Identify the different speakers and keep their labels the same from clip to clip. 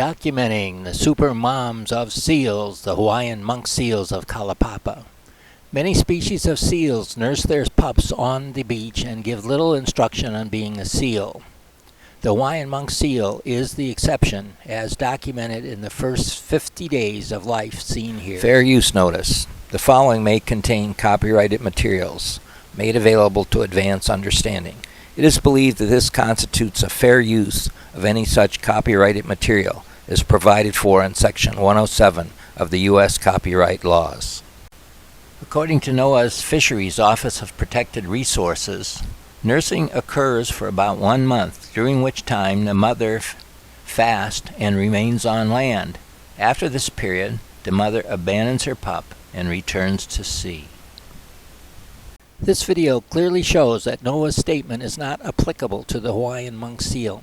Speaker 1: documenting the super moms of seals, the Hawaiian monk seals of Kalaupapa. Many species of seals nurse their pups on the beach and give little instruction on being a seal. The Hawaiian monk seal is the exception, as documented in the first 50 days of life seen here. Fair use notice. The following may contain copyrighted materials made available to advance understanding. It is believed that this constitutes a fair use of any such copyrighted material as provided for in Section 107 of the U.S. copyright laws. According to NOAA's Fisheries Office of Protected Resources, nursing occurs for about 1 month, during which time the mother fasts and remains on land. After this period, the mother abandons her pup and returns to sea. This video clearly shows that NOAA's statement is not applicable to the Hawaiian monk seal.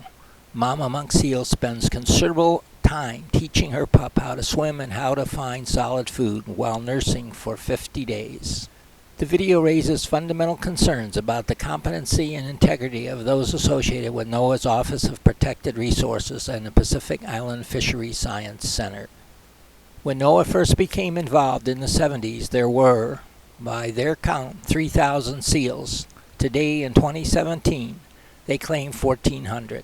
Speaker 1: Mama monk seal spends considerable time teaching her pup how to swim and how to find solid food while nursing for 50 days. The video raises fundamental concerns about the competency and integrity of those associated with NOAA's Office of Protected Resources and the Pacific Island Fisheries Science Center. When NOAA first became involved in the 70s, there were, by their count, 3,000 seals. Today, in 2017, they claim 1,400.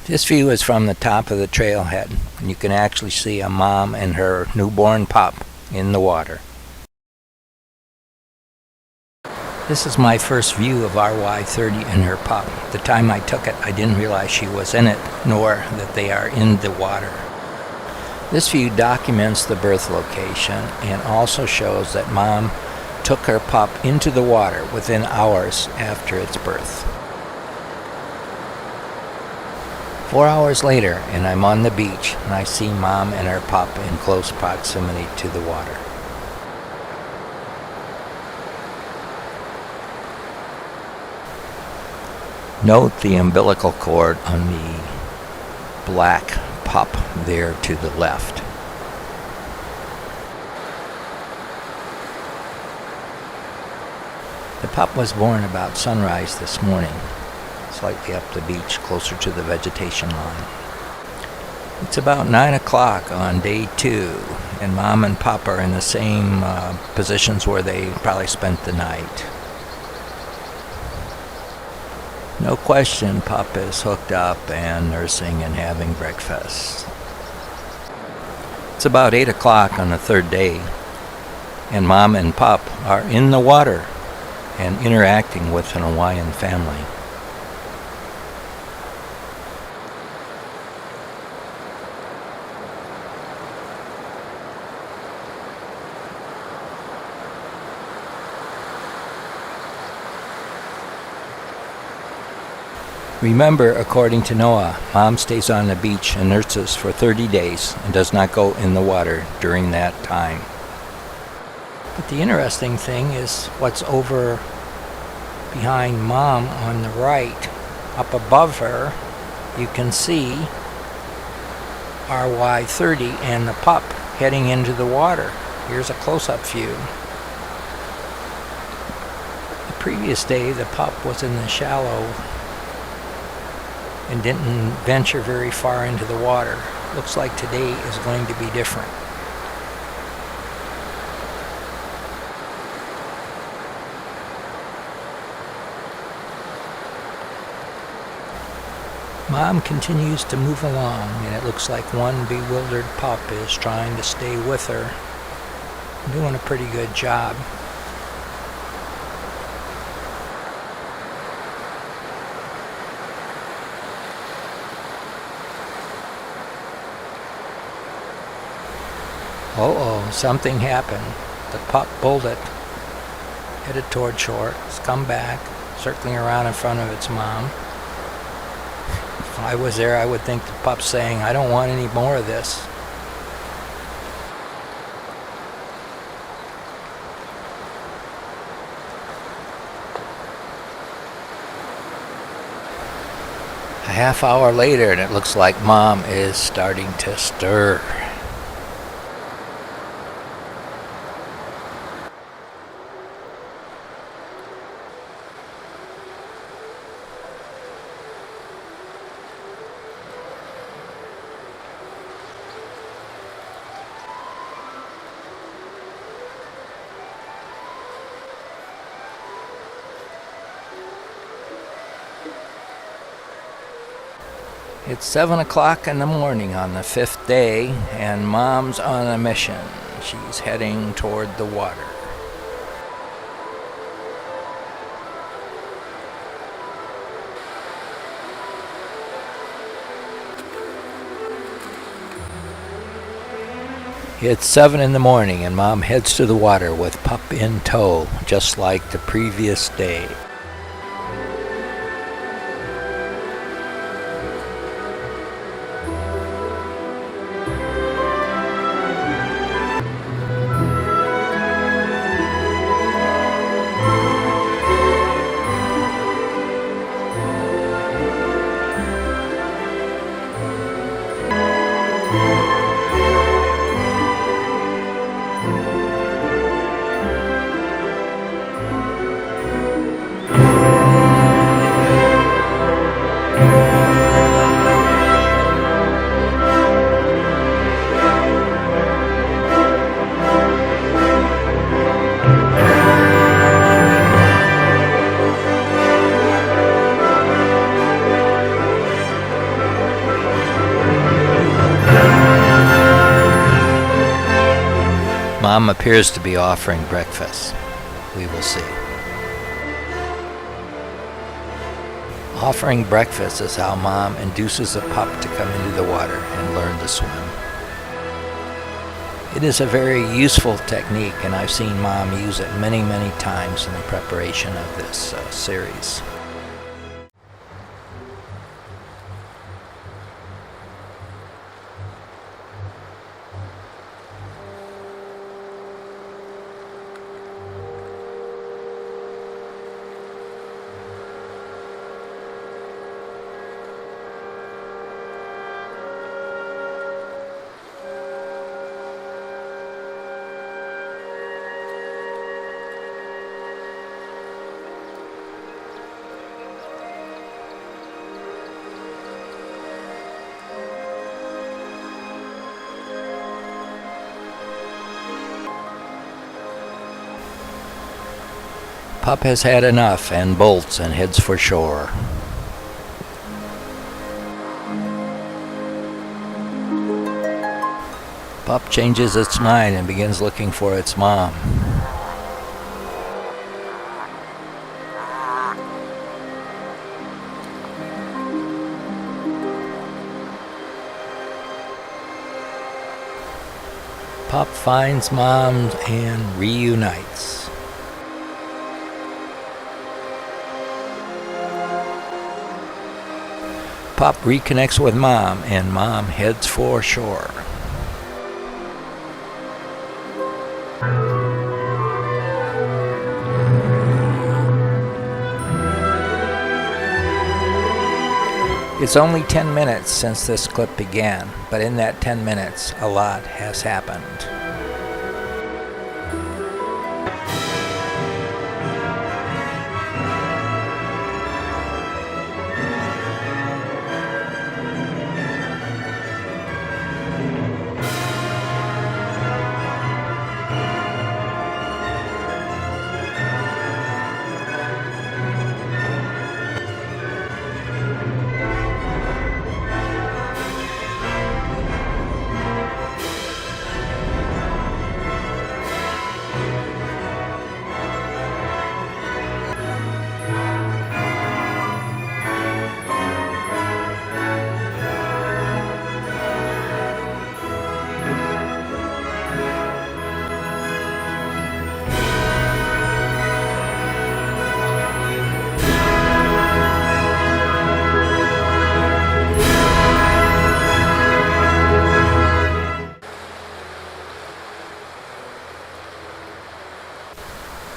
Speaker 1: This view is from the top of the trailhead, and you can actually see a mom and her newborn pup in the water. This is my first view of RY30 and her pup. The time I took it, I didn't realize she was in it, nor that they are in the water. This view documents the birth location and also shows that Mom took her pup into the water within hours after its birth. 4 hours later, and I'm on the beach, and I see Mom and her pup in close proximity to the water. Note the umbilical cord on the black pup there to the left. The pup was born about sunrise this morning, slightly up the beach, closer to the vegetation line. It's about 9 o'clock on day 2, and Mom and Pup are in the same positions where they probably spent the night. No question, Pup is hooked up and nursing and having breakfast. It's about 8 o'clock on the 3rd day, and Mom and Pup are in the water and interacting with an Hawaiian family. Remember, according to NOAA, Mom stays on the beach and nurses for 30 days and does not go in the water during that time. But the interesting thing is what's over behind Mom on the right. Up above her, you can see RY30 and the pup heading into the water. Here's a close-up view. The previous day, the pup was in the shallow and didn't venture very far into the water. Looks like today is going to be different. Mom continues to move along, and it looks like one bewildered pup is trying to stay with her. Doing a pretty good job. Uh-oh, something happened. The pup bolted, headed toward shore. It's come back, circling around in front of its mom. If I was there, I would think the pup's saying, "I don't want any more of this." A half hour later, and it looks like Mom is starting to stir. It's 7 o'clock in the morning on the 5th day, and Mom's on a mission. She's heading toward the water. It's 7 in the morning, and Mom heads to the water with Pup in tow, just like the previous day. Mom appears to be offering breakfast. We will see. Offering breakfast is how Mom induces a pup to come into the water and learn to swim. It is a very useful technique, and I've seen Mom use it many, many times in the preparation of this series. Pup has had enough and bolts and heads for shore. Pup changes its mind and begins looking for its mom. Pup finds Mom and reunites. Pup reconnects with Mom, and Mom heads for shore. It's only 10 minutes since this clip began, but in that 10 minutes, a lot has happened.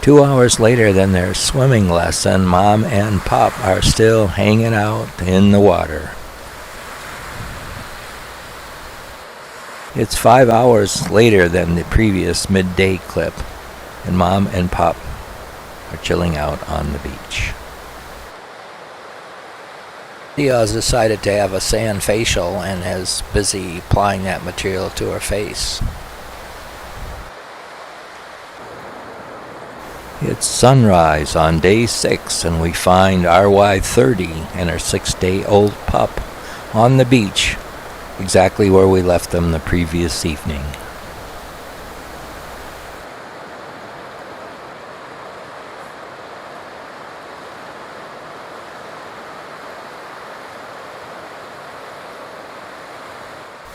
Speaker 1: Two hours later than their swimming lesson, Mom and Pup are still hanging out in the water. It's 5 hours later than the previous midday clip, and Mom and Pup are chilling out on the beach. Dia has decided to have a sand facial and is busy applying that material to her face. It's sunrise on day 6, and we find RY30 and her 6-day-old pup on the beach, exactly where we left them the previous evening.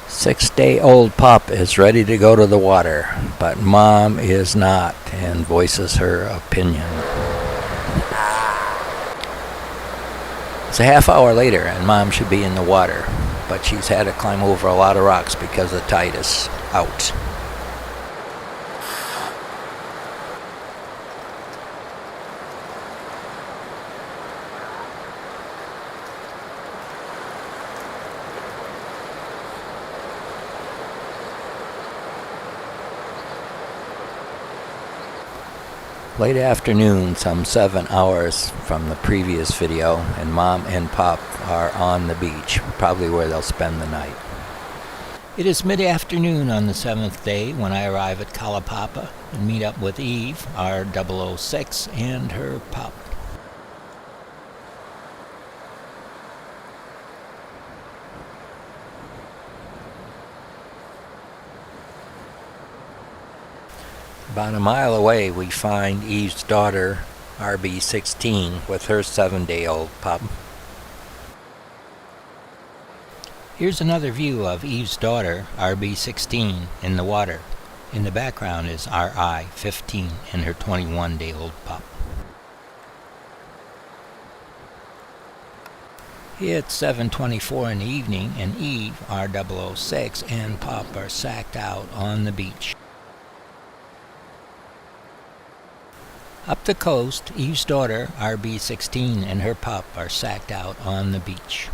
Speaker 1: Six-day-old pup is ready to go to the water, but Mom is not and voices her opinion. It's a half hour later and Mom should be in the water, but she's had to climb over a lot of rocks because the tide is out. Late afternoon, some 7 hours from the previous video, and Mom and Pop are on the beach, probably where they'll spend the night. It is mid-afternoon on the 7th day when I arrive at Kalaupapa and meet up with Eve, our 006, and her pup. About a mile away, we find Eve's daughter, RB16, with her 7-day-old pup. Here's another view of Eve's daughter, RB16, in the water. In the background is RI15 and her 21-day-old pup. It's 7:24 in the evening, and Eve, our 006, and pup are sacked out on the beach. Up the coast, Eve's daughter, RB16, and her pup are sacked out on the beach.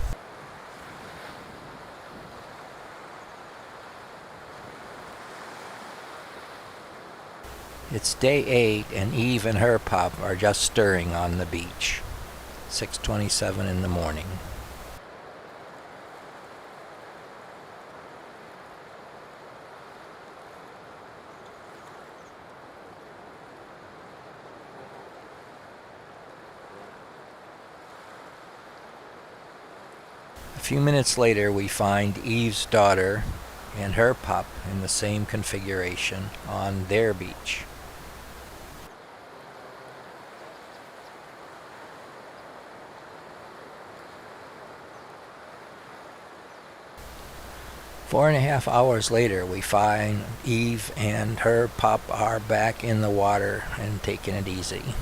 Speaker 1: It's day 8, and Eve and her pup are just stirring on the beach. 6:27 in the morning. A few minutes later, we find Eve's daughter and her pup in the same configuration on their beach. Four and a half hours later, we find Eve and her pup are back in the water and taking it easy.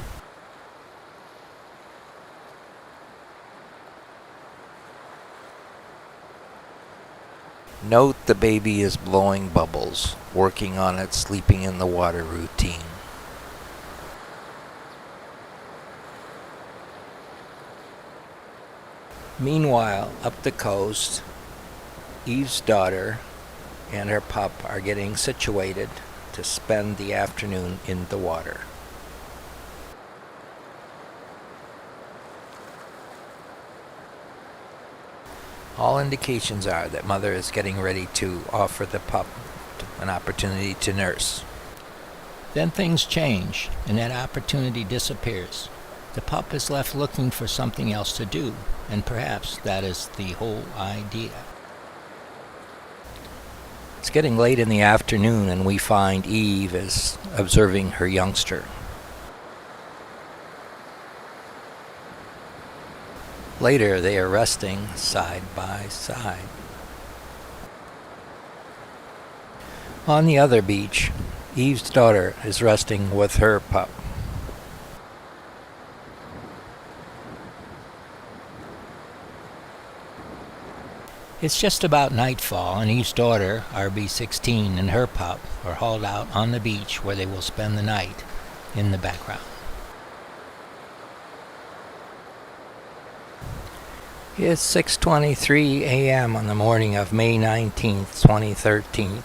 Speaker 1: Note the baby is blowing bubbles, working on its sleeping in the water routine. Meanwhile, up the coast, Eve's daughter and her pup are getting situated to spend the afternoon in the water. All indications are that Mother is getting ready to offer the pup an opportunity to nurse. Then things change, and that opportunity disappears. The pup is left looking for something else to do, and perhaps that is the whole idea. It's getting late in the afternoon, and we find Eve is observing her youngster. Later, they are resting side by side. On the other beach, Eve's daughter is resting with her pup. It's just about nightfall, and Eve's daughter, RB16, and her pup are hauled out on the beach where they will spend the night in the background. It's 6:23 a.m. on the morning of May 19th, 2013,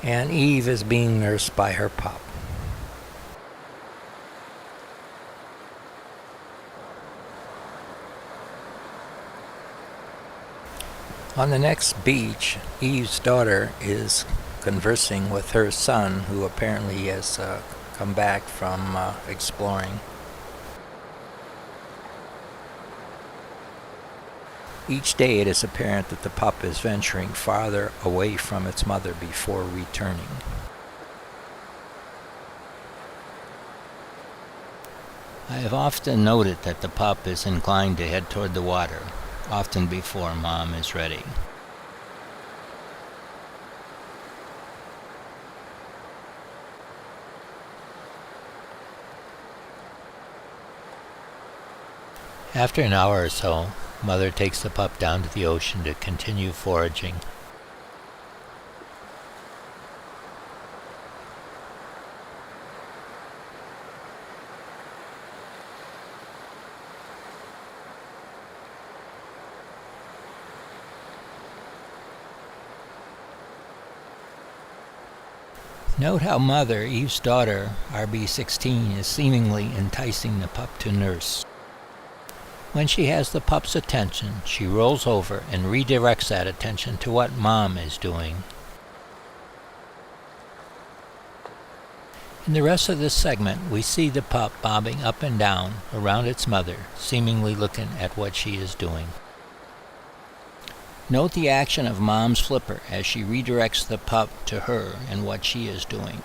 Speaker 1: and Eve is being nursed by her pup. On the next beach, Eve's daughter is conversing with her son, who apparently has come back from exploring. Each day it is apparent that the pup is venturing farther away from its mother before returning. I have often noted that the pup is inclined to head toward the water, often before mom is ready. After an hour or so, mother takes the pup down to the ocean to continue foraging. Note how mother, Eve's daughter, RB16, is seemingly enticing the pup to nurse. When she has the pup's attention, she rolls over and redirects that attention to what mom is doing. In the rest of this segment, we see the pup bobbing up and down around its mother, seemingly looking at what she is doing. Note the action of mom's flipper as she redirects the pup to her and what she is doing.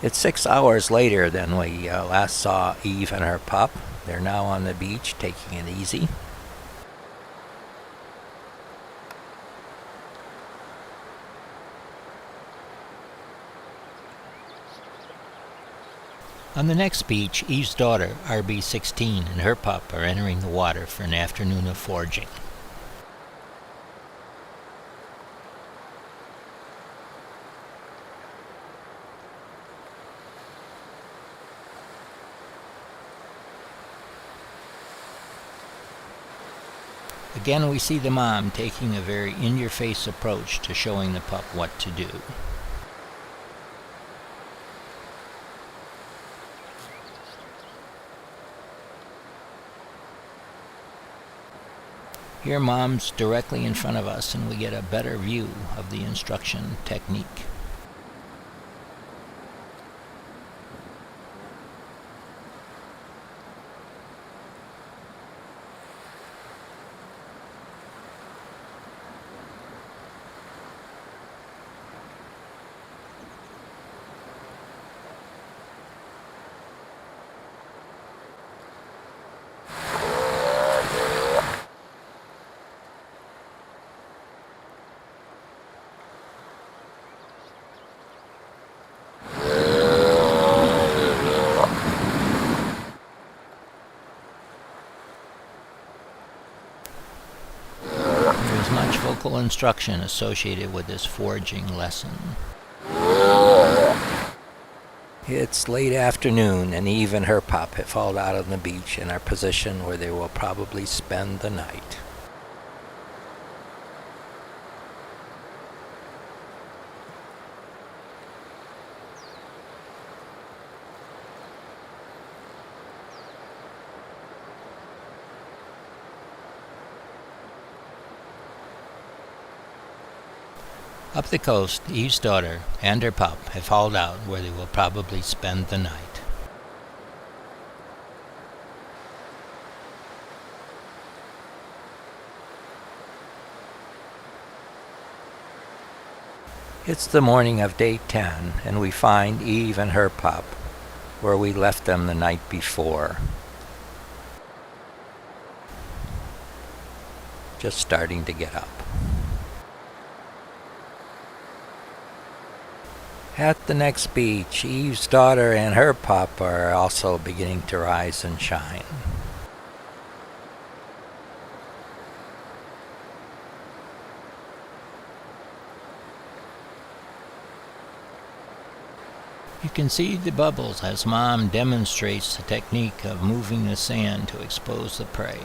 Speaker 1: It's 6 hours later than we last saw Eve and her pup. They're now on the beach taking it easy. On the next beach, Eve's daughter, RB16, and her pup are entering the water for an afternoon of foraging. Again, we see the mom taking a very in-your-face approach to showing the pup what to do. Here mom's directly in front of us and we get a better view of the instruction technique. Much vocal instruction associated with this foraging lesson. It's late afternoon and Eve and her pup have hauled out on the beach and are positioned where they will probably spend the night. Up the coast, Eve's daughter and her pup have hauled out where they will probably spend the night. It's the morning of day 10, and we find Eve and her pup where we left them the night before. Just starting to get up. At the next beach, Eve's daughter and her pup are also beginning to rise and shine. You can see the bubbles as Mom demonstrates the technique of moving the sand to expose the prey.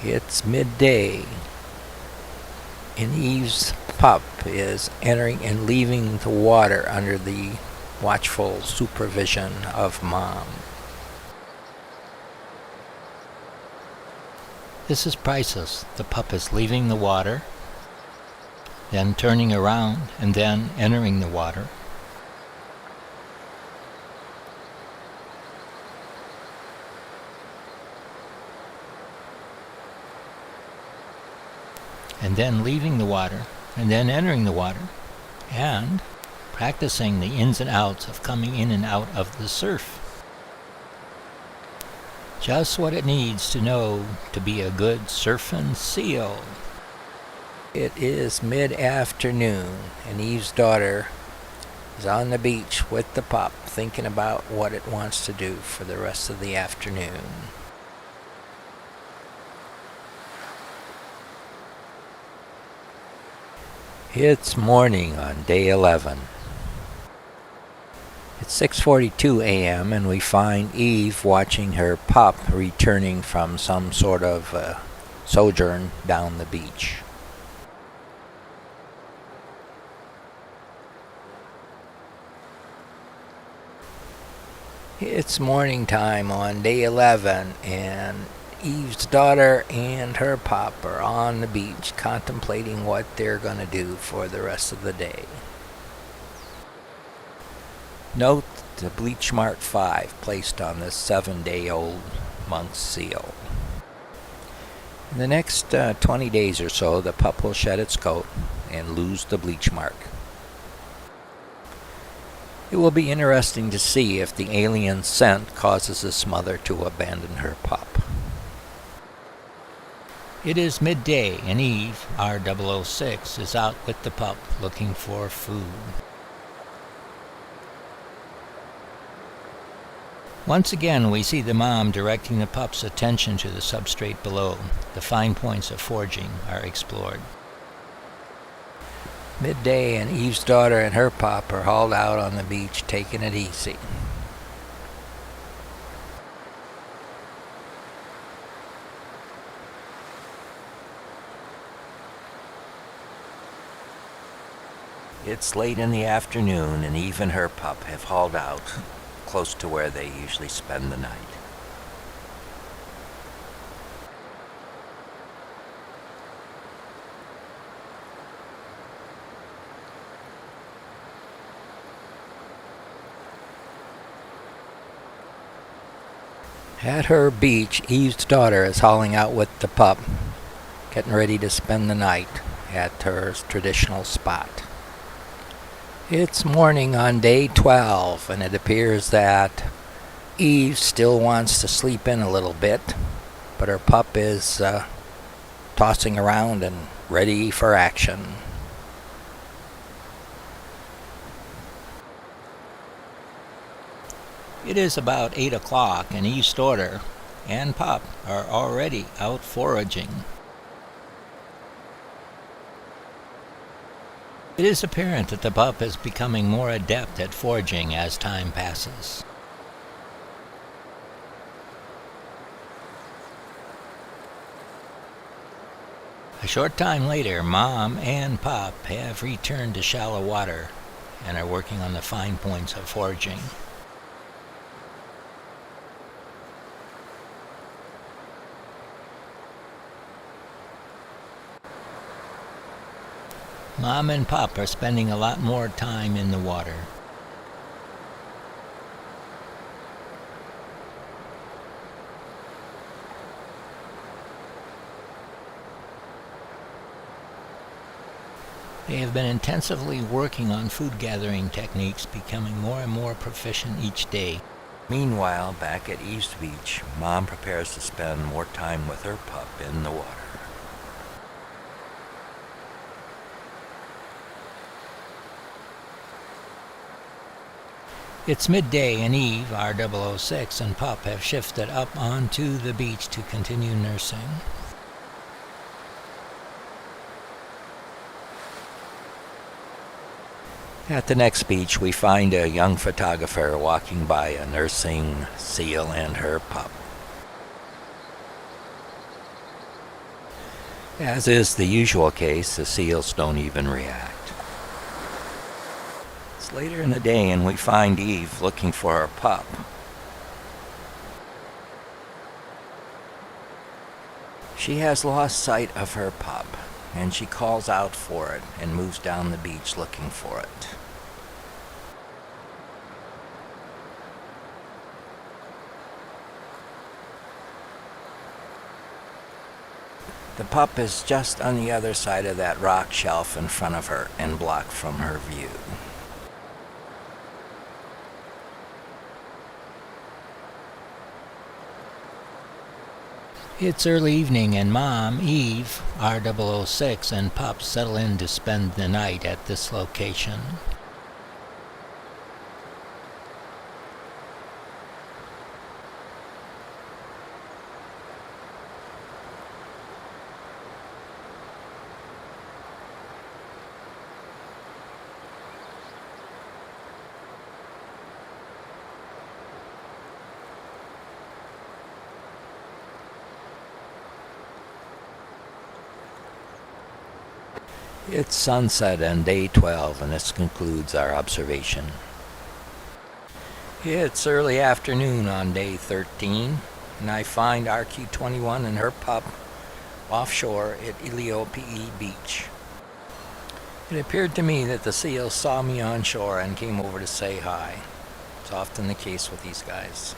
Speaker 1: It's midday, and Eve's pup is entering and leaving the water under the watchful supervision of Mom. This is priceless. The pup is leaving the water, then turning around, and then entering the water. And then leaving the water, and then entering the water, and practicing the ins and outs of coming in and out of the surf. Just what it needs to know to be a good surfing seal. It is mid-afternoon, and Eve's daughter is on the beach with the pup, thinking about what it wants to do for the rest of the afternoon. It's morning on day 11. It's 6:42 a.m. and we find Eve watching her pup returning from some sort of sojourn down the beach. It's morning time on day 11 and Eve's daughter and her pup are on the beach contemplating what they're going to do for the rest of the day. Note the bleach mark 5 placed on this 7-day-old monk seal. In the next 20 days or so, the pup will shed its coat and lose the bleach mark. It will be interesting to see if the alien scent causes this mother to abandon her pup. It is midday and Eve, R006, is out with the pup looking for food. Once again we see the mom directing the pup's attention to the substrate below. The fine points of foraging are explored. Midday and Eve's daughter and her pup are hauled out on the beach taking it easy. It's late in the afternoon and Eve and her pup have hauled out close to where they usually spend the night. At her beach, Eve's daughter is hauling out with the pup, getting ready to spend the night at her traditional spot. It's morning on day 12, and it appears that Eve still wants to sleep in a little bit, but her pup is tossing around and ready for action. It is about 8 o'clock, and Eve's daughter and pup are already out foraging. It is apparent that the pup is becoming more adept at foraging as time passes. A short time later, Mom and Pup have returned to shallow water and are working on the fine points of foraging. Mom and Pup are spending a lot more time in the water. They have been intensively working on food gathering techniques, becoming more and more proficient each day. Meanwhile, back at East Beach, Mom prepares to spend more time with her pup in the water. It's midday and Eve, R006, and Pup have shifted up onto the beach to continue nursing. At the next beach, we find a young photographer walking by a nursing seal and her pup. As is the usual case, the seals don't even react. It's later in the day and we find Eve looking for her pup. She has lost sight of her pup, and she calls out for it and moves down the beach looking for it. The pup is just on the other side of that rock shelf in front of her and blocked from her view. It's early evening and Mom, Eve, R006, and Pup settle in to spend the night at this location. It's sunset on day 12, and this concludes our observation. It's early afternoon on day 13, and I find RQ-21 and her pup offshore at Kalaupapa Beach. It appeared to me that the seals saw me on shore and came over to say hi. It's often the case with these guys.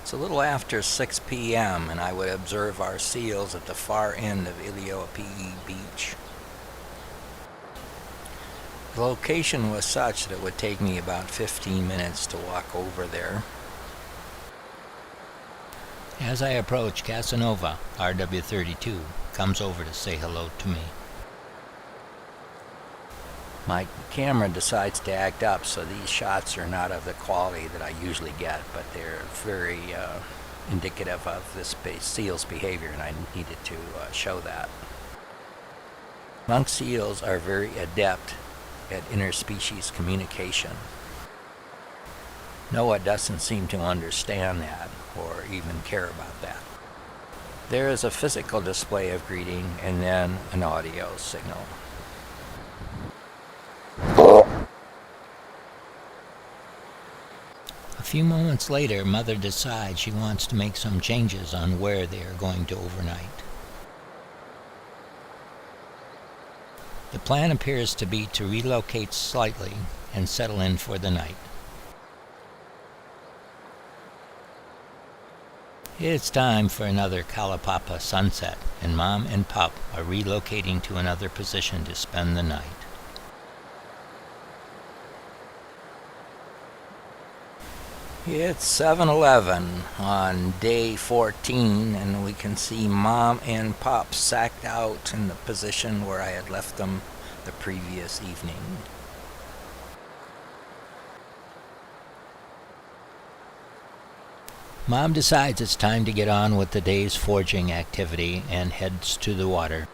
Speaker 1: It's a little after 6 p.m., and I would observe our seals at the far end of Kalaupapa Beach. The location was such that it would take me about 15 minutes to walk over there. As I approach, Casanova, RW32, comes over to say hello to me. My camera decides to act up, so these shots are not of the quality that I usually get, but they're very indicative of this seal's behavior, and I needed to show that. Monk seals are very adept at interspecies communication. NOAA doesn't seem to understand that or even care about that. There is a physical display of greeting and then an audio signal. A few moments later, Mother decides she wants to make some changes on where they are going to overnight. The plan appears to be to relocate slightly and settle in for the night. It's time for another Kalaupapa sunset, and Mom and Pup are relocating to another position to spend the night. It's 7:11 on day 14, and we can see Mom and Pop sacked out in the position where I had left them the previous evening. Mom decides it's time to get on with the day's foraging activity and heads to the water.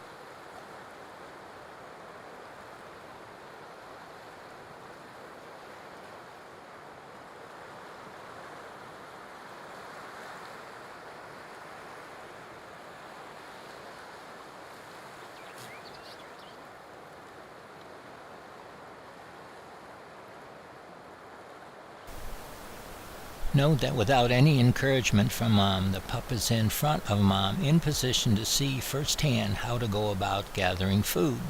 Speaker 1: Note that without any encouragement from Mom, the pup is in front of Mom in position to see firsthand how to go about gathering food.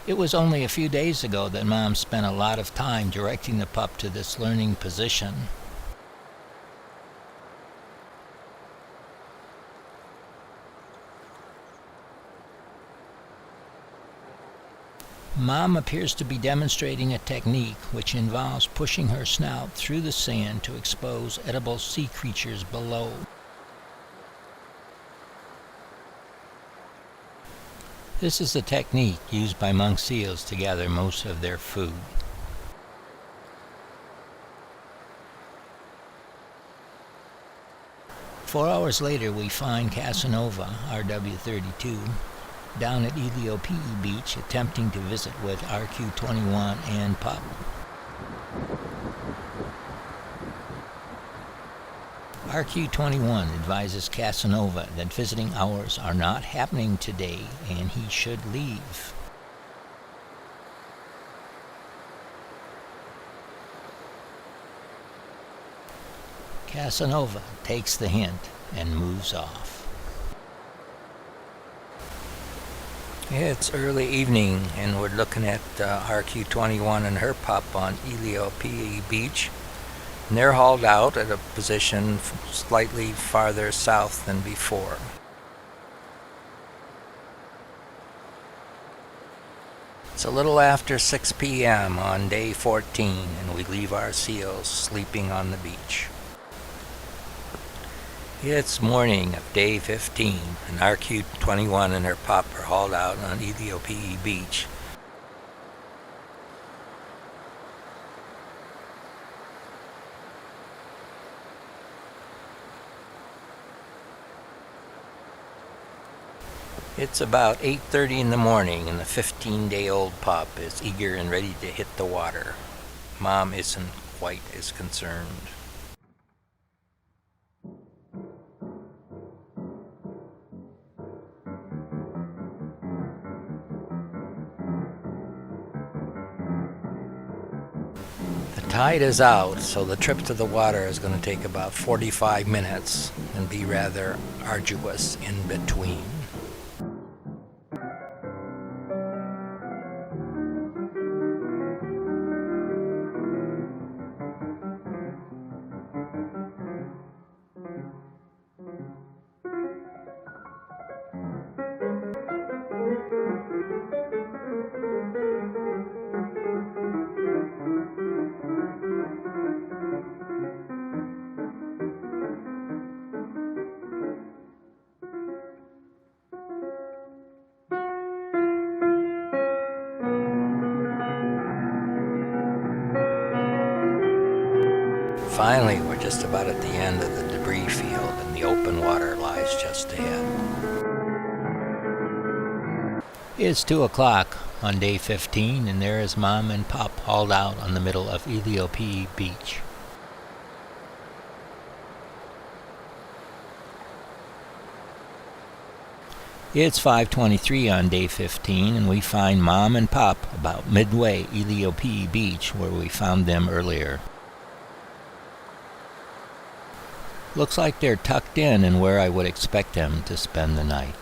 Speaker 1: It was only a few days ago that Mom spent a lot of time directing the pup to this learning position. Mom appears to be demonstrating a technique which involves pushing her snout through the sand to expose edible sea creatures below. This is the technique used by monk seals to gather most of their food. Four hours later, we find Casanova, RW32, down at Kalaupapa Beach attempting to visit with RQ-21 and Pup. RQ-21 advises Casanova that visiting hours are not happening today and he should leave. Casanova takes the hint and moves off. It's early evening and we're looking at RQ-21 and her pup on Kalaupapa Beach. And they're hauled out at a position slightly farther south than before. It's a little after 6 p.m. on day 14 and we leave our seals sleeping on the beach. It's morning of day 15 and RQ-21 and her pup are hauled out on Kalaupapa Beach. It's about 8:30 in the morning and the 15-day-old pup is eager and ready to hit the water. Mom isn't quite as concerned. The tide is out, so the trip to the water is going to take about 45 minutes and be rather arduous in between. Finally, we're just about at the end of the debris field and the open water lies just ahead. It's 2 o'clock on day 15 and there is Mom and Pop hauled out on the middle of Kalaupapa Beach. It's 5:23 on day 15 and we find Mom and Pop about midway Kalaupapa Beach where we found them earlier. Looks like they're tucked in and where I would expect them to spend the night.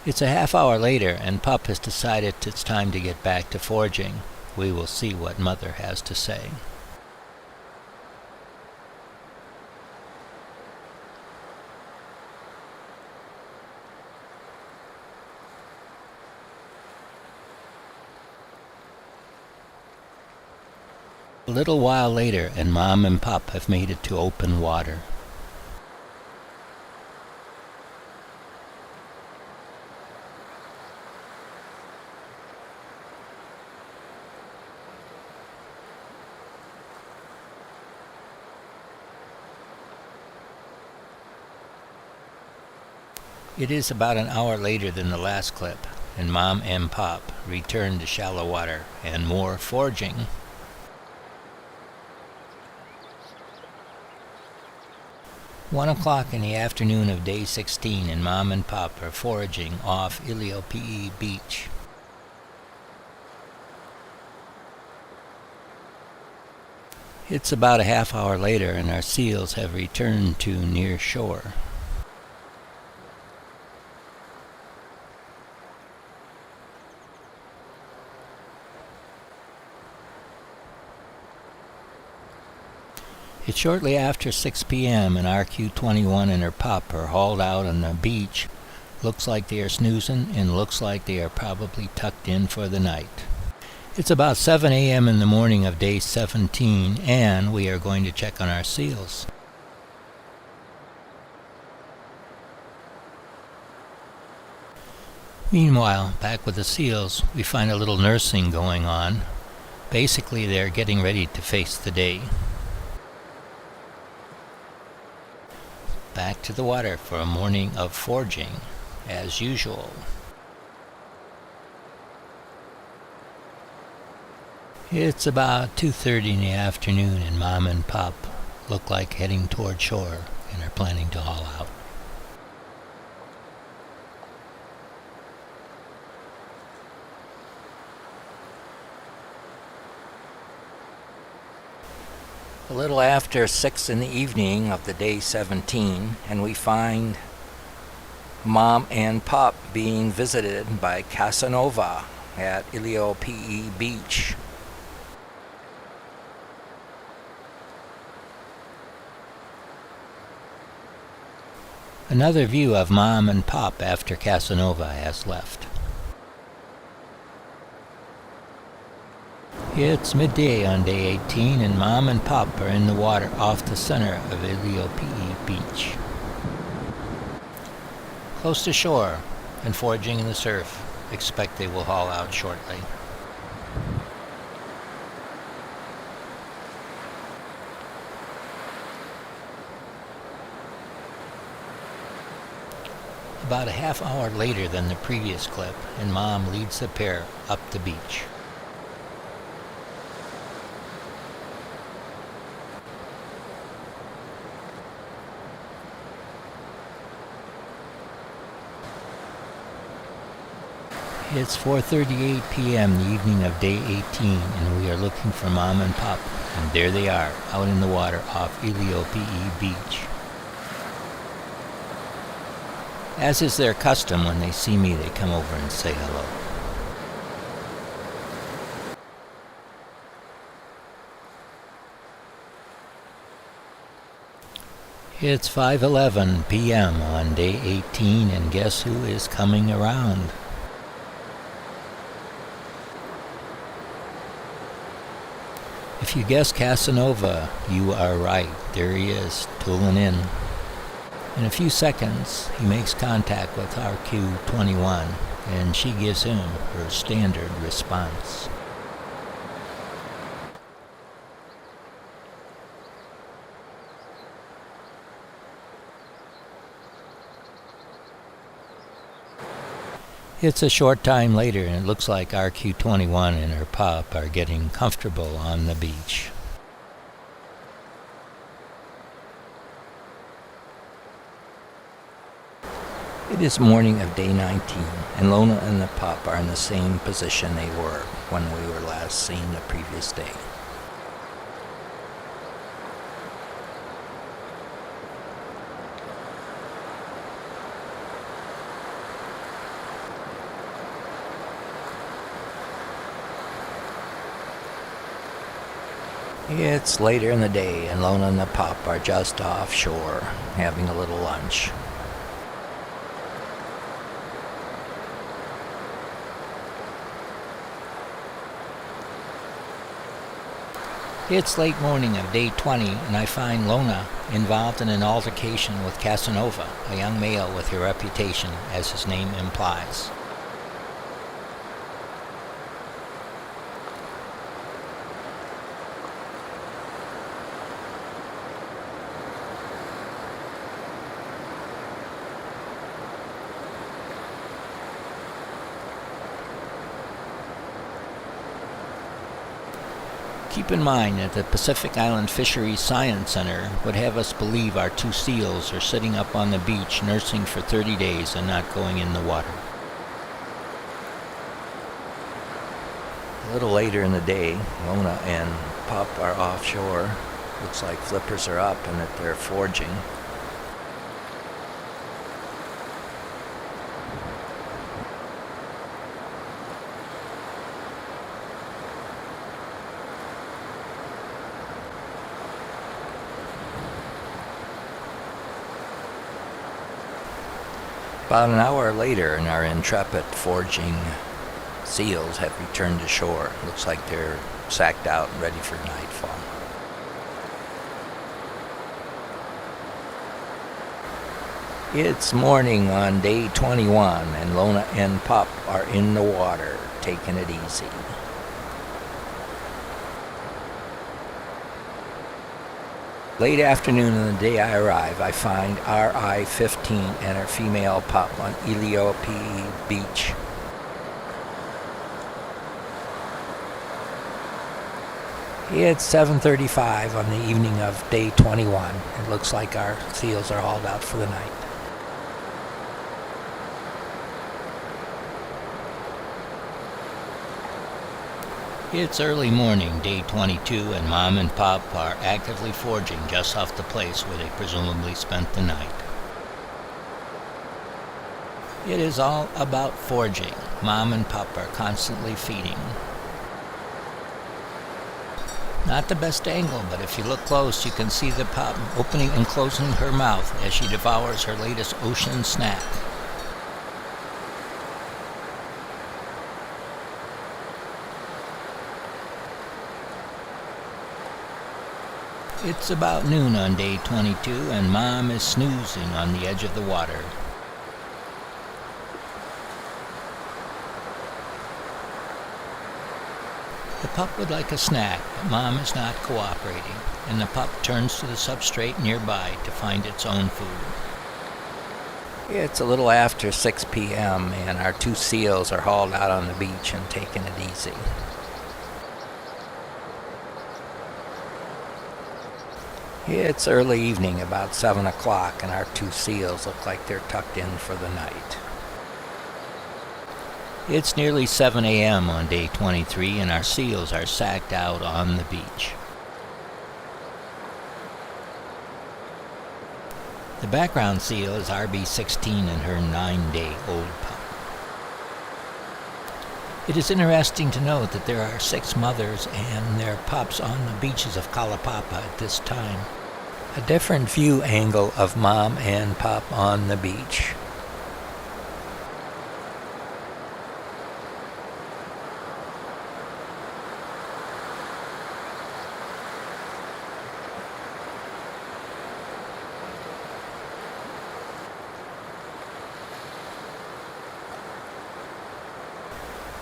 Speaker 1: It's a half hour later and Pup has decided it's time to get back to foraging. We will see what Mother has to say. A little while later and Mom and Pop have made it to open water. It is about an hour later than the last clip, and Mom and Pop return to shallow water and more foraging. One o'clock in the afternoon of day 16 and Mom and Pop are foraging off Kalaupapa Beach. It's about a half hour later and our seals have returned to near shore. It's shortly after 6 p.m. and RQ-21 and her pup are hauled out on the beach. Looks like they are snoozing and looks like they are probably tucked in for the night. It's about 7 a.m. in the morning of day 17 and we are going to check on our seals. Meanwhile, back with the seals, we find a little nursing going on. Basically, they're getting ready to face the day. Back to the water for a morning of foraging, as usual. It's about 2:30 in the afternoon and Mom and Pop look like heading toward shore and are planning to haul out. A little after 6 in the evening of the day 17, and we find Mom and Pop being visited by Casanova at Kalaupapa Beach. Another view of Mom and Pop after Casanova has left. It's midday on day 18, and Mom and Pop are in the water off the center of Kalaupapa Beach. Close to shore and foraging in the surf. Expect they will haul out shortly. About a half hour later than the previous clip, and Mom leads the pair up the beach. It's 4:38 p.m. the evening of day 18, and we are looking for Mom and Pop, and there they are, out in the water off Kalaupapa Beach. As is their custom, when they see me, they come over and say hello. It's 5:11 p.m. on day 18, and guess who is coming around? If you guess Casanova, you are right. There he is, tooling in. In a few seconds, he makes contact with RQ-21, and she gives him her standard response. It's a short time later, and it looks like RQ-21 and her pup are getting comfortable on the beach. It is morning of day 19, and Lona and the pup are in the same position they were when we were last seen the previous day. It's later in the day, and Lona and the pup are just offshore, having a little lunch. It's late morning of day 20, and I find Lona involved in an altercation with Casanova, a young male with a reputation, as his name implies. Keep in mind that the Pacific Island Fisheries Science Center would have us believe our two seals are sitting up on the beach nursing for 30 days and not going in the water. A little later in the day, Lona and Pup are offshore. Looks like flippers are up and that they're foraging. About an hour later, and our intrepid foraging seals have returned to shore. Looks like they're sacked out and ready for nightfall. It's morning on day 21, and Lona and Pup are in the water, taking it easy. Late afternoon on the day I arrive, I find RI-15 and her female pup on Kalaupapa Beach. It's 7:35 on the evening of day 21. It looks like our seals are hauled out for the night. It's early morning, day 22, and Mom and Pop are actively foraging just off the place where they presumably spent the night. It is all about foraging. Mom and Pop are constantly feeding. Not the best angle, but if you look close, you can see the Pop opening and closing her mouth as she devours her latest ocean snack. It's about noon on day 22, and Mom is snoozing on the edge of the water. The pup would like a snack, but Mom is not cooperating, and the pup turns to the substrate nearby to find its own food. It's a little after 6 p.m., and our two seals are hauled out on the beach and taking it easy. It's early evening, about 7 o'clock, and our two seals look like they're tucked in for the night. It's nearly 7 a.m. on day 23, and our seals are sacked out on the beach. The background seal is RB16 and her 9-day-old pup. It is interesting to note that there are 6 mothers and their pups on the beaches of Kalaupapa at this time. A different view angle of Mom and Pop on the beach.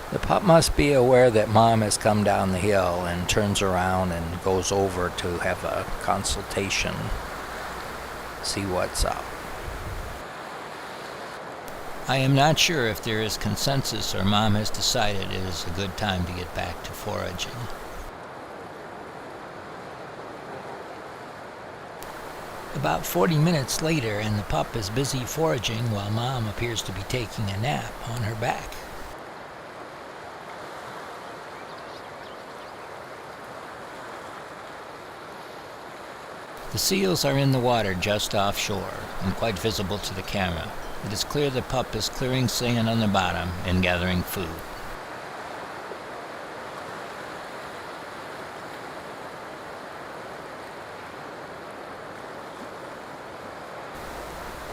Speaker 1: The pup must be aware that Mom has come down the hill and turns around and goes over to have a consultation, see what's up. I am not sure if there is consensus or Mom has decided it is a good time to get back to foraging. About 40 minutes later, and the pup is busy foraging while Mom appears to be taking a nap on her back. The seals are in the water just offshore and quite visible to the camera. It is clear the pup is clearing sand on the bottom and gathering food.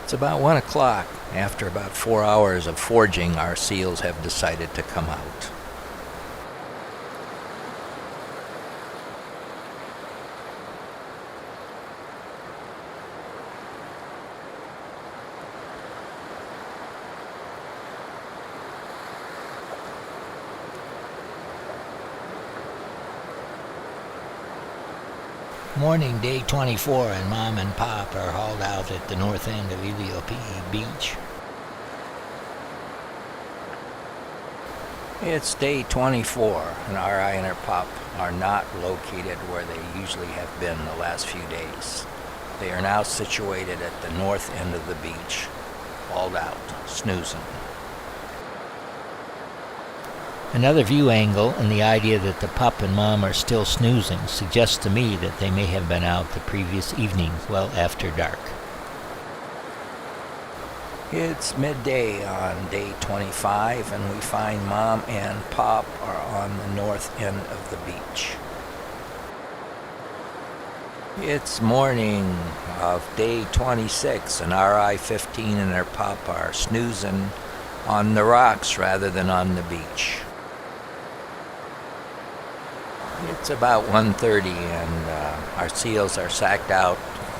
Speaker 1: It's about 1 o'clock. After about 4 hours of foraging, our seals have decided to come out. Morning, day 24, and Mom and Pop are hauled out at the north end of Kalaupapa Beach. It's day 24, and RI and her pup are not located where they usually have been the last few days. They are now situated at the north end of the beach, hauled out, snoozing. Another view angle and the idea that the pup and Mom are still snoozing suggests to me that they may have been out the previous evening, well after dark. It's midday on day 25, and we find Mom and Pop are on the north end of the beach. It's morning of day 26, and RI-15 and her pup are snoozing on the rocks rather than on the beach. It's about 1:30, and our seals are sacked out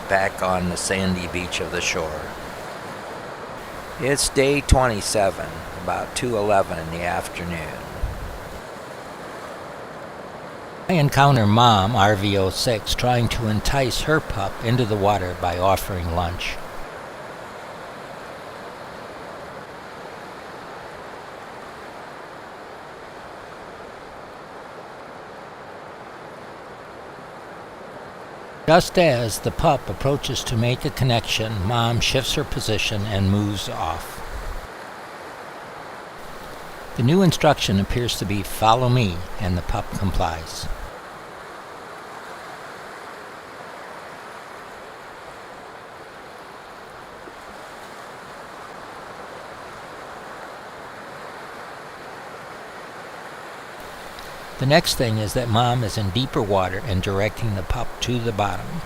Speaker 1: back on the sandy beach of the shore. It's day 27, about 2:11 in the afternoon. I encounter Mom, RV06, trying to entice her pup into the water by offering lunch. Just as the pup approaches to make a connection, Mom shifts her position and moves off. The new instruction appears to be "follow me," and the pup complies. The next thing is that Mom is in deeper water and directing the pup to the bottom.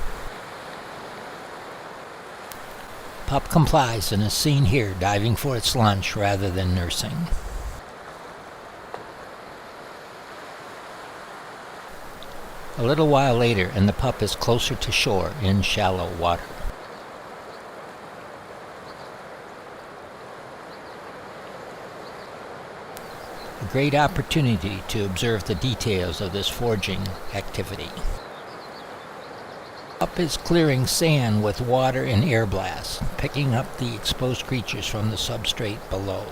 Speaker 1: Pup complies and is seen here diving for its lunch rather than nursing. A little while later, and the pup is closer to shore in shallow water. A great opportunity to observe the details of this foraging activity. Pup is clearing sand with water and air blasts, picking up the exposed creatures from the substrate below.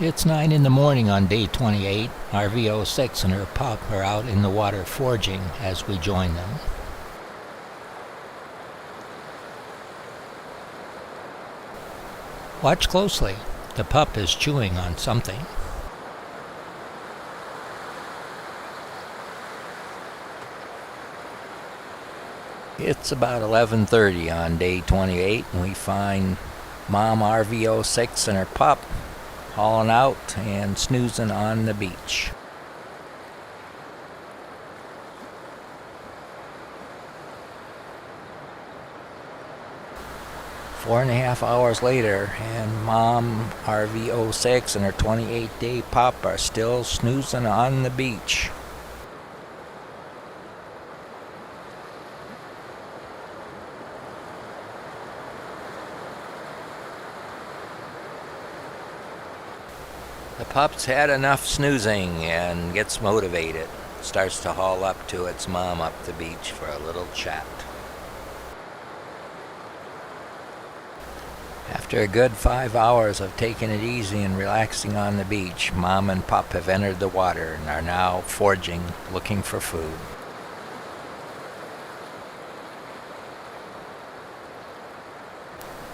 Speaker 1: It's 9 in the morning on day 28. RV06 and her pup are out in the water foraging as we join them. Watch closely. The pup is chewing on something. It's about 11:30 on day 28, and we find Mom RV06 and her pup hauling out and snoozing on the beach. Four and a half hours later, and Mom RV06 and her 28-day pup are still snoozing on the beach. The pup's had enough snoozing and gets motivated. Starts to haul up to its mom up the beach for a little chat. After a good 5 hours of taking it easy and relaxing on the beach, Mom and pup have entered the water and are now foraging, looking for food.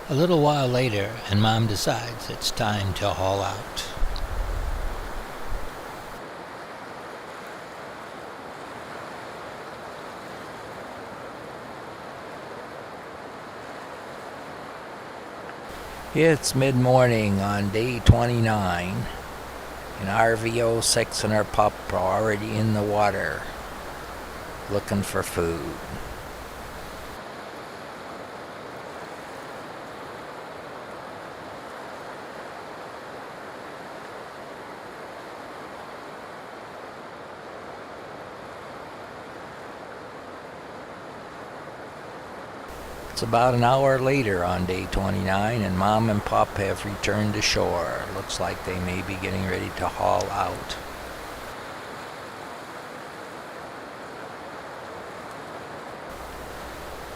Speaker 1: A little while later, and Mom decides it's time to haul out. It's mid-morning on day 29, and RV06 and her pup are already in the water, looking for food. It's about an hour later on day 29, and Mom and pup have returned to shore. Looks like they may be getting ready to haul out.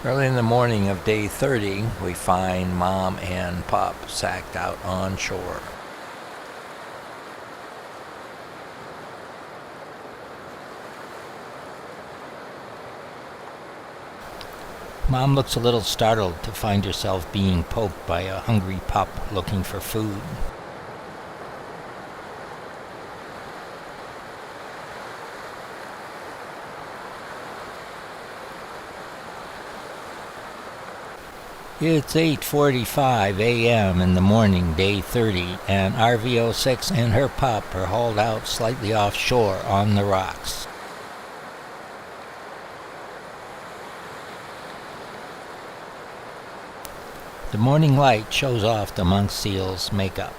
Speaker 1: Early in the morning of day 30, we find Mom and pup sacked out on shore. Mom looks a little startled to find herself being poked by a hungry pup looking for food. It's 8:45 a.m. in the morning, day 30, and RV06 and her pup are hauled out slightly offshore on the rocks. The morning light shows off the monk seal's makeup.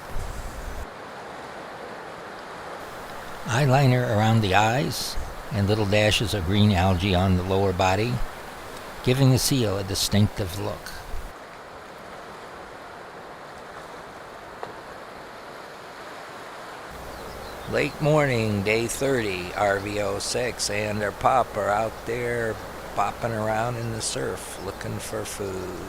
Speaker 1: Eyeliner around the eyes and little dashes of green algae on the lower body, giving the seal a distinctive look. Late morning, day 30, RV06 and her pup are out there bopping around in the surf looking for food.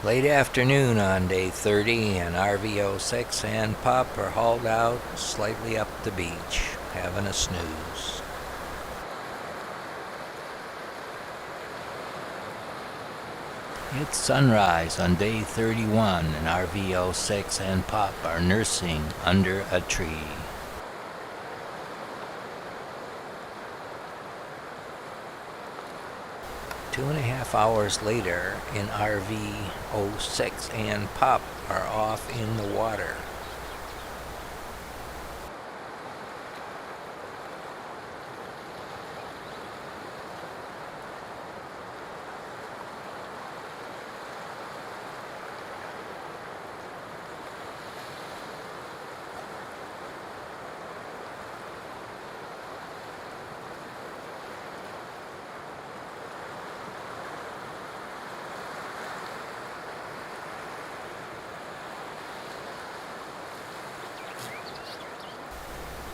Speaker 1: Late afternoon on day 30, and RV06 and Pup are hauled out slightly up the beach, having a snooze. It's sunrise on day 31, and RV06 and Pup are nursing under a tree. Two and a half hours later, in RV06 and Pup are off in the water.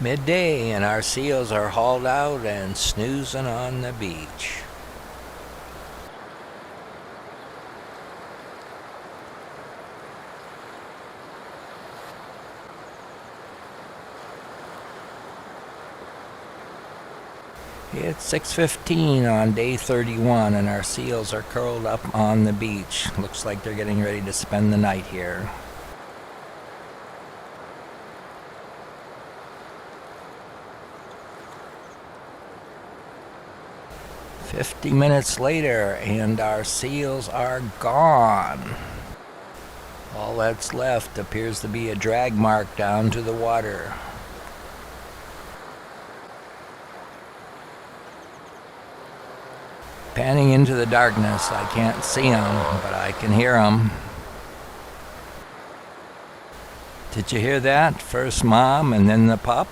Speaker 1: Midday, and our seals are hauled out and snoozing on the beach. It's 6:15 on day 31, and our seals are curled up on the beach. Looks like they're getting ready to spend the night here. 50 minutes later, and our seals are gone. All that's left appears to be a drag mark down to the water. Panning into the darkness, I can't see them, but I can hear them. Did you hear that? First Mom and then the pup.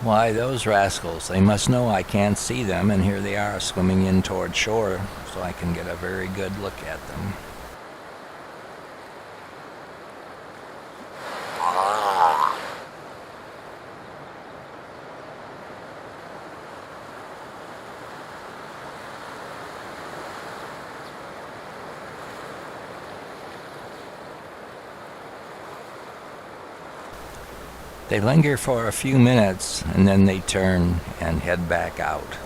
Speaker 1: Why, those rascals, they must know I can't see them, and here they are swimming in toward shore, so I can get a very good look at them. They linger for a few minutes, and then they turn and head back out.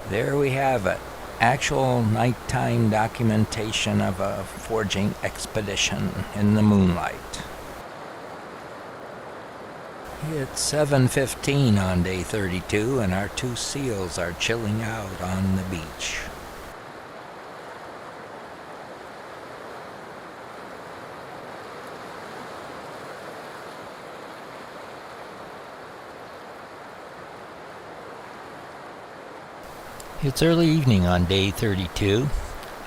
Speaker 1: There we have it. Actual nighttime documentation of a foraging expedition in the moonlight. It's 7:15 on day 32, and our two seals are chilling out on the beach. It's early evening on day 32.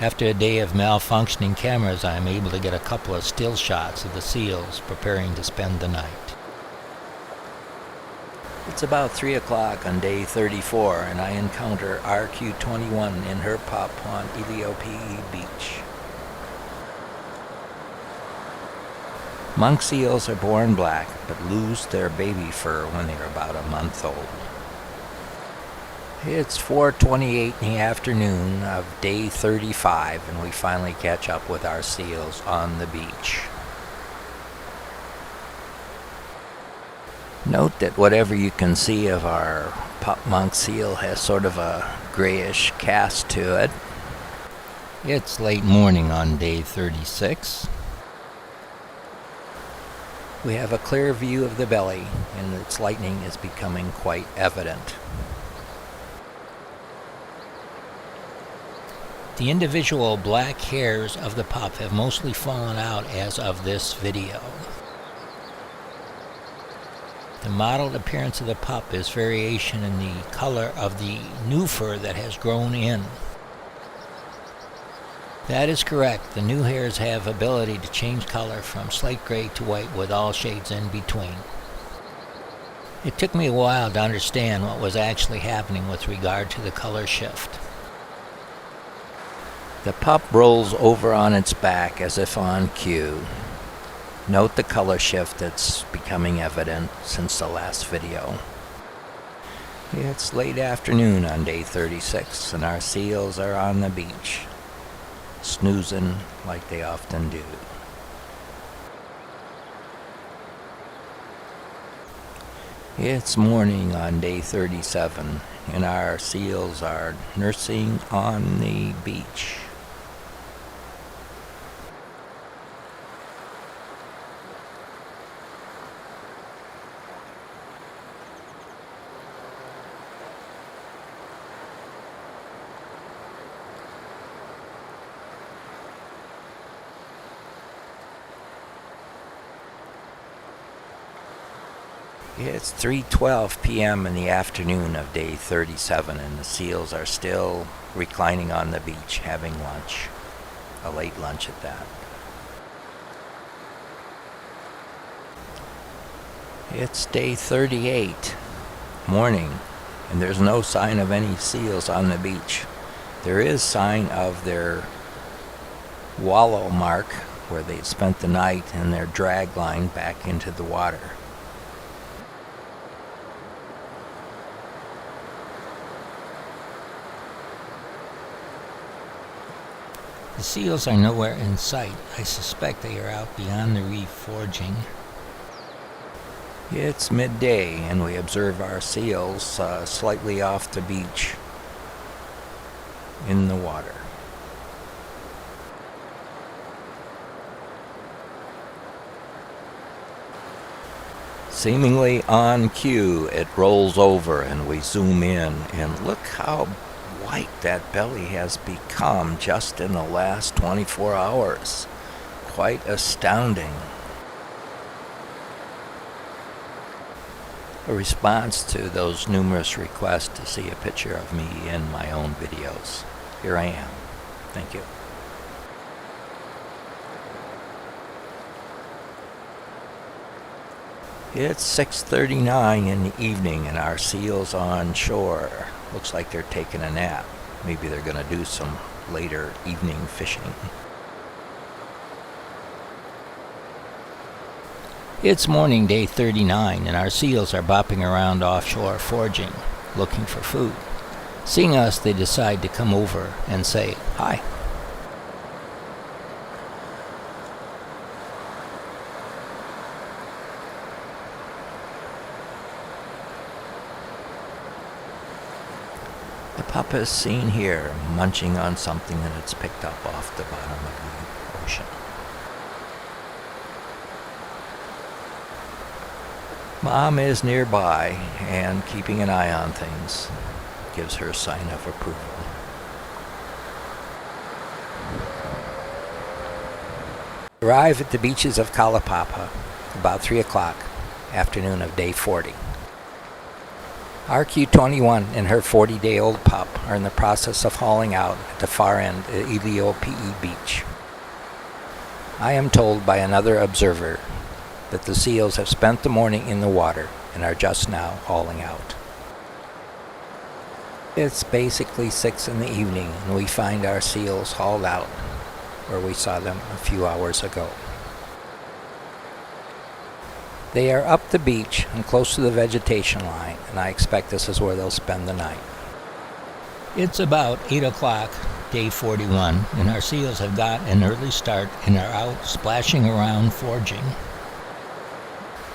Speaker 1: After a day of malfunctioning cameras, I am able to get a couple of still shots of the seals preparing to spend the night. It's about 3 o'clock on day 34, and I encounter RQ-21 in her pup on Kalaupapa Beach. Monk seals are born black, but lose their baby fur when they're about a month old. It's 4:28 in the afternoon of day 35, and we finally catch up with our seals on the beach. Note that whatever you can see of our pup monk seal has sort of a grayish cast to it. It's late morning on day 36. We have a clear view of the belly, and its lightning is becoming quite evident. The individual black hairs of the pup have mostly fallen out as of this video. The mottled appearance of the pup is variation in the color of the new fur that has grown in. That is correct. The new hares have ability to change color from slate gray to white with all shades in between. It took me a while to understand what was actually happening with regard to the color shift. The pup rolls over on its back as if on cue. Note the color shift that's becoming evident since the last video. It's late afternoon on day 36 and our seals are on the beach, snoozing like they often do. It's morning on day 37 and our seals are nursing on the beach. It's 3:12 p.m. in the afternoon of day 37 and the seals are still reclining on the beach having lunch. A late lunch at that. It's day 38, morning, and there's no sign of any seals on the beach. There is sign of their wallow mark where they spent the night and their drag line back into the water. The seals are nowhere in sight. I suspect they are out beyond the reef foraging. It's midday and we observe our seals slightly off the beach in the water. Seemingly on cue, it rolls over and we zoom in and look how white that belly has become just in the last 24 hours. Quite astounding. A response to those numerous requests to see a picture of me in my own videos. Here I am. Thank you. It's 6:39 in the evening and our seals on shore. Looks like they're taking a nap. Maybe they're going to do some later evening fishing. It's morning day 39 and our seals are bopping around offshore foraging, looking for food. Seeing us, they decide to come over and say hi. The pup is seen here, munching on something that it's picked up off the bottom of the ocean. Mom is nearby and keeping an eye on things. Gives her a sign of approval. Arrive at the beaches of Kalaupapa about 3 o'clock, afternoon of day 40. RQ21 and her 40-day-old pup are in the process of hauling out at the far end of Elio PE Beach. I am told by another observer that the seals have spent the morning in the water and are just now hauling out. It's basically 6 in the evening and we find our seals hauled out where we saw them a few hours ago. They are up the beach and close to the vegetation line, and I expect this is where they'll spend the night. It's about 8 o'clock, day 41, and our seals have got an early start and are out splashing around foraging.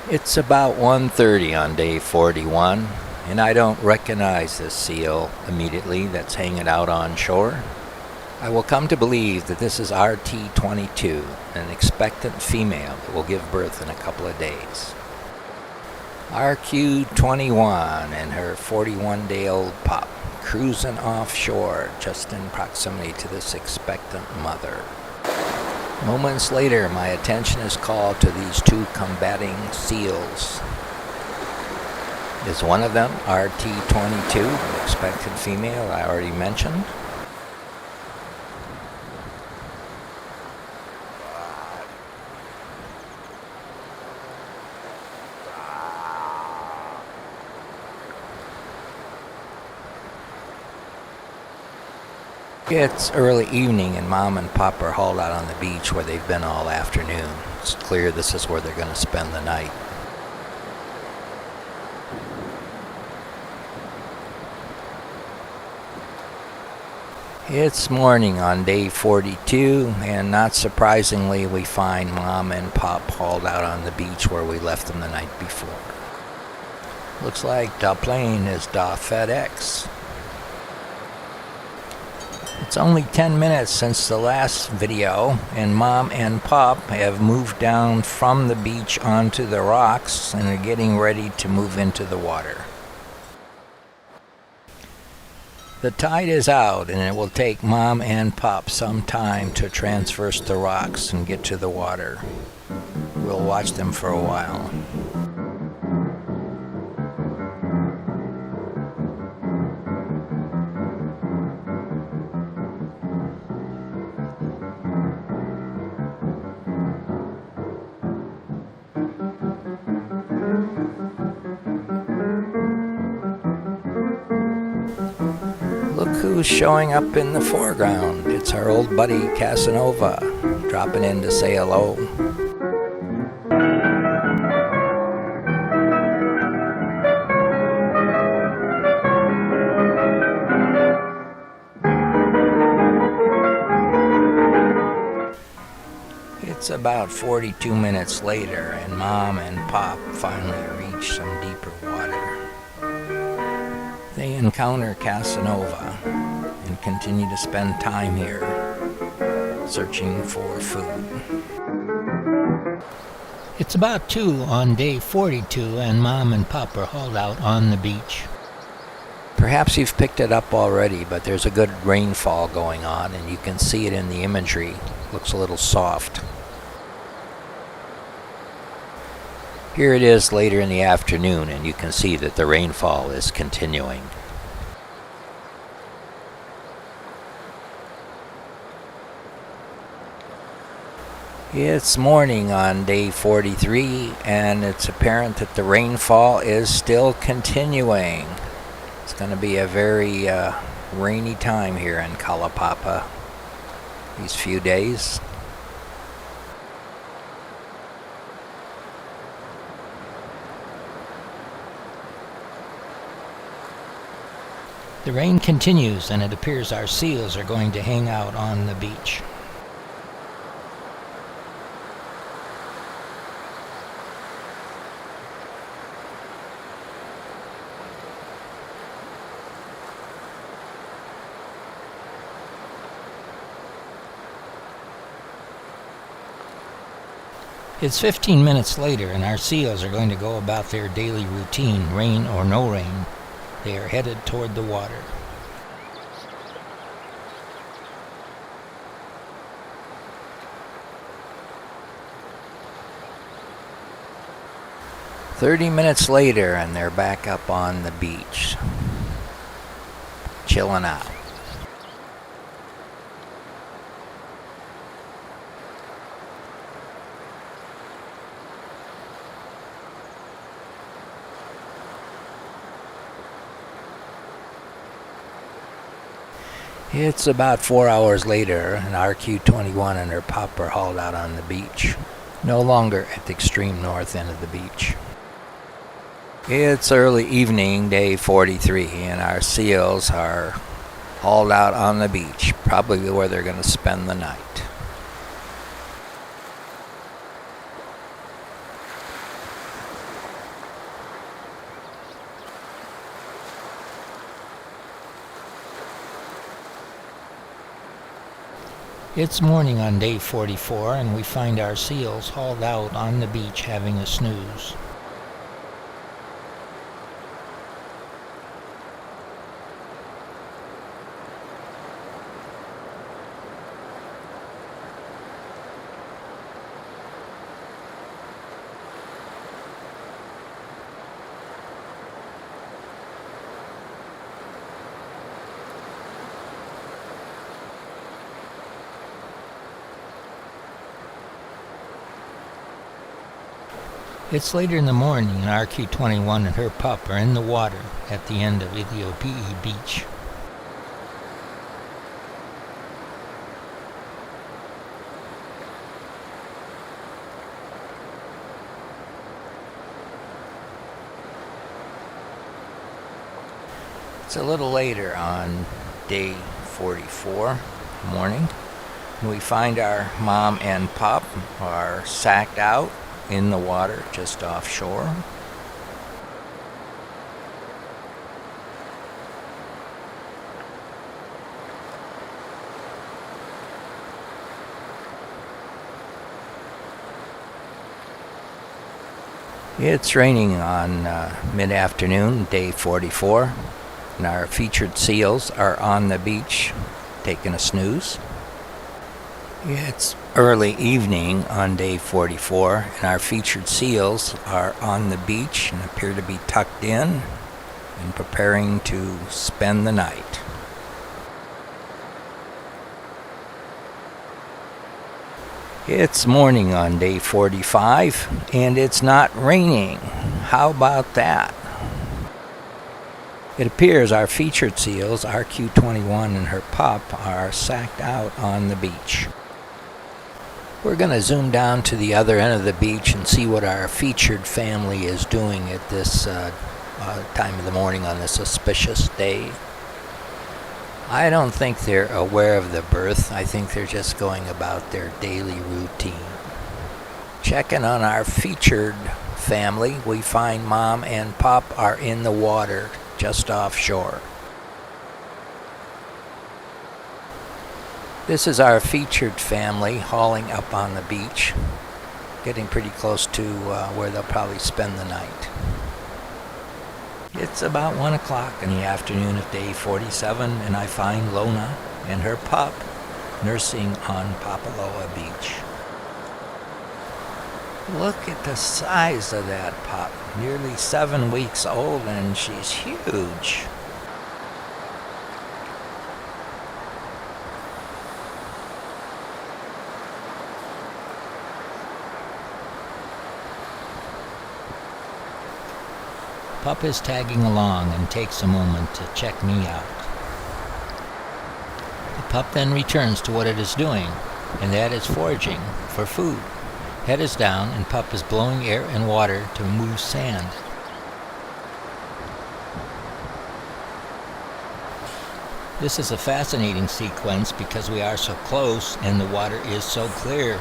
Speaker 1: It's about 1:30 on day 41, and I don't recognize this seal immediately that's hanging out on shore. I will come to believe that this is RT22, an expectant female that will give birth in a couple of days. RQ21 and her 41-day-old pup cruising offshore just in proximity to this expectant mother. Moments later, my attention is called to these two combating seals. Is one of them RT22, an expectant female I already mentioned? It's early evening and Mom and Pop are hauled out on the beach where they've been all afternoon. It's clear this is where they're going to spend the night. It's morning on day 42, and not surprisingly, we find Mom and Pop hauled out on the beach where we left them the night before. Looks like the plane is da FedEx. It's only 10 minutes since the last video, and Mom and Pop have moved down from the beach onto the rocks and are getting ready to move into the water. The tide is out, and it will take Mom and Pop some time to traverse the rocks and get to the water. We'll watch them for a while. Look who's showing up in the foreground. It's our old buddy Casanova, dropping in to say hello. It's about 42 minutes later, and Mom and Pop finally reach some deeper water. They encounter Casanova and continue to spend time here searching for food. It's about 2 on day 42, and Mom and Pop are hauled out on the beach. Perhaps you've picked it up already, but there's a good rainfall going on, and you can see it in the imagery. Looks a little soft. Here it is later in the afternoon, and you can see that the rainfall is continuing. It's morning on day 43, and it's apparent that the rainfall is still continuing. It's going to be a very rainy time here in Kalaupapa these few days. The rain continues, and it appears our seals are going to hang out on the beach. It's 15 minutes later, and our seals are going to go about their daily routine, rain or no rain. They are headed toward the water. "30 minutes later, and they're back up on the beach, chilling out. It's about 4 hours later, and RQ-21 and her pup are hauled out on the beach, no longer at the extreme north end of the beach. It's early evening, day 43, and our seals are hauled out on the beach, probably where they're going to spend the night. It's morning on day 44, and we find our seals hauled out on the beach having a snooze. It's later in the morning, and RQ-21 and her pup are in the water at the end of Ethiopia Beach. It's a little later on day 44 morning. We find our mom and pup are sacked out in the water just offshore. It's raining on mid-afternoon, day 44, and our featured seals are on the beach taking a snooze. It's early evening on day 44, and our featured seals are on the beach and appear to be tucked in and preparing to spend the night. It's morning on day 45, and it's not raining. How about that? It appears our featured seals, RQ21 and her pup, are sacked out on the beach. We're going to zoom down to the other end of the beach and see what our featured family is doing at this time of the morning on this auspicious day. I don't think they're aware of the birth. I think they're just going about their daily routine. Checking on our featured family, we find mom and pup are in the water just offshore. This is our featured family hauling up on the beach, getting pretty close to where they'll probably spend the night. It's about 1 o'clock in the afternoon of day 47, and I find Lona and her pup nursing on Papaloa Beach. Look at the size of that pup. Nearly 7 weeks old, and she's huge. Pup is tagging along and takes a moment to check me out. The pup then returns to what it is doing, and that is foraging for food. Head is down, and pup is blowing air and water to move sand. This is a fascinating sequence because we are so close and the water is so clear.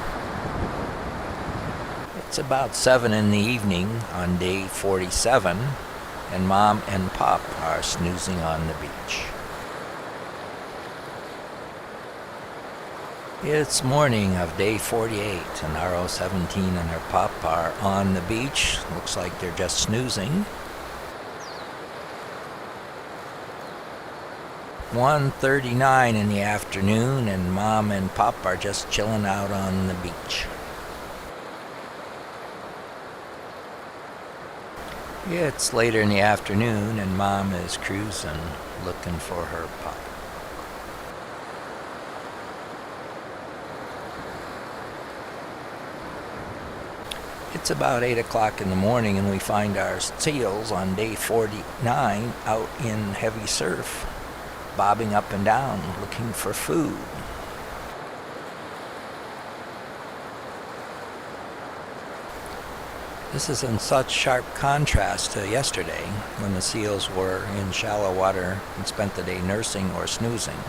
Speaker 1: It's about 7 in the evening on day 47, and mom and pup are snoozing on the beach. It's morning of day 48, and RO17 and her pup are on the beach. Looks like they're just snoozing. 1:39 in the afternoon, and mom and pup are just chilling out on the beach. It's later in the afternoon, and mom is cruising, looking for her pup. It's about 8 o'clock in the morning, and we find our seals on day 49 out in heavy surf, bobbing up and down, looking for food. This is in such sharp contrast to yesterday, when the seals were in shallow water and spent the day nursing or snoozing.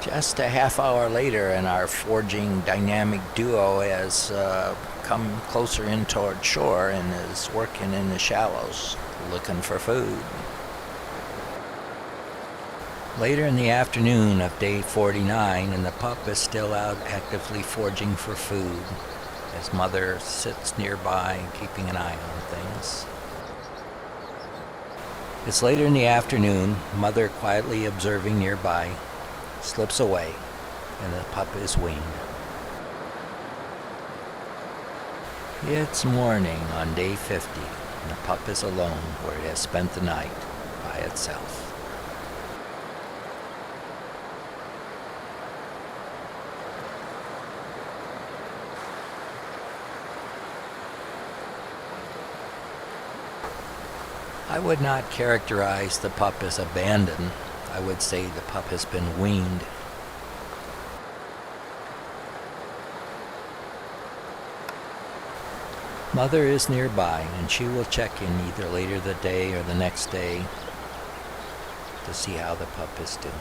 Speaker 1: Just a half hour later, and our foraging dynamic duo has come closer in toward shore and is working in the shallows, looking for food. Later in the afternoon of day 49, and the pup is still out actively foraging for food, as mother sits nearby keeping an eye on things. It's later in the afternoon, mother quietly observing nearby, slips away, and the pup is weaned. It's morning on day 50, and the pup is alone where it has spent the night by itself. I would not characterize the pup as abandoned. I would say the pup has been weaned. Mother is nearby, and she will check in either later the day or the next day to see how the pup is doing.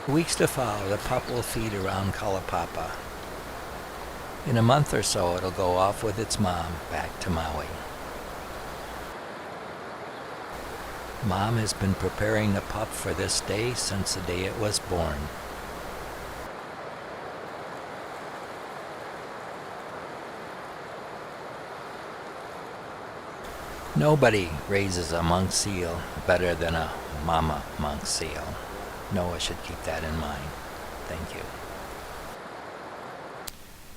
Speaker 1: Weeks to follow, the pup will feed around Kalaupapa. In a month or so, it'll go off with its mom back to Maui. Mom has been preparing the pup for this day since the day it was born. Nobody raises a monk seal better than a mama monk seal. NOAA should keep that in mind. Thank you.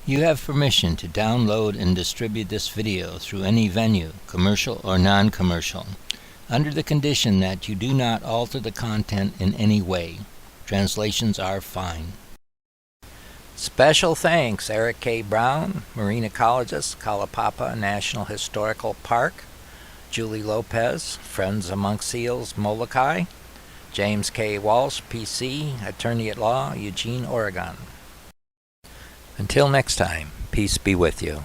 Speaker 1: You have permission to download and distribute this video through any venue, commercial or non-commercial, under the condition that you do not alter the content in any way. Translations are fine. Special thanks, Eric K. Brown, marine ecologist, Kalaupapa National Historical Park, Julie Lopez, Friends of Monk Seals, Molokai, James K. Walsh, PC, Attorney at Law, Eugene, Oregon. Until next time, peace be with you.